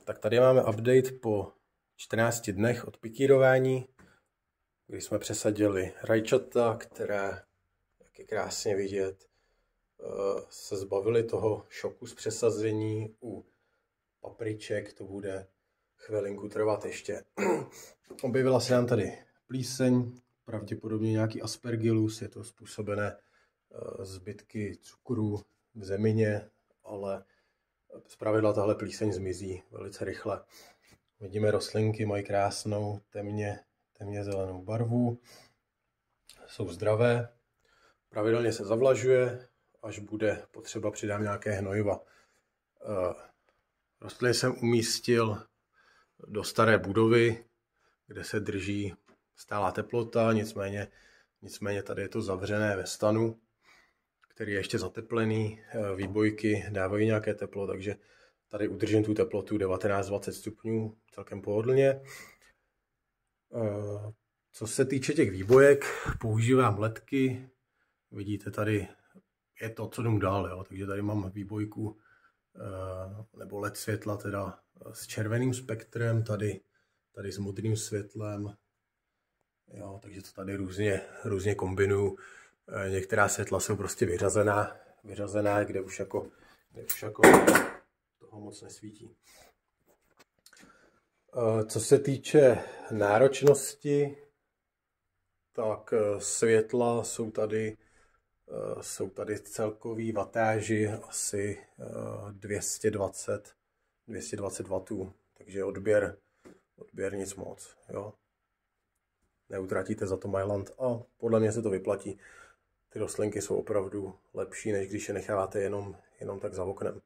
Tak tady máme update po 14 dnech od pikírování, kdy jsme přesadili rajčata, které, jak je krásně vidět, se zbavili toho šoku z přesazení. U papriček to bude chvilinku trvat ještě. Objevila se nám tady plíseň, pravděpodobně nějaký aspergillus, je to způsobené zbytky cukru v zemině, ale zpravidla tahle plíseň zmizí velice rychle. Vidíme rostlinky, mají krásnou temně zelenou barvu, jsou zdravé, pravidelně se zavlažuje, až bude potřeba přidám nějaké hnojiva. Rostliny jsem umístil do staré budovy, kde se drží stálá teplota, nicméně tady je to zavřené ve stanu, který je ještě zateplený, výbojky dávají nějaké teplo, takže tady udržím tu teplotu 19-20 stupňů celkem pohodlně. Co se týče těch výbojek, používám ledky, vidíte tady je to, co jdou dál, jo? Takže tady mám výbojku nebo LED světla teda s červeným spektrem, tady s modrým světlem, jo? Takže to tady různě kombinuju. Některá světla jsou prostě vyřazená, kde už jako toho moc nesvítí. Co se týče náročnosti, tak světla jsou tady celkový watáži asi 220 W, takže odběr nic moc, jo. Neutratíte za to Myland a podle mě se to vyplatí. Ty rostlinky jsou opravdu lepší, než když je necháváte jenom tak za oknem.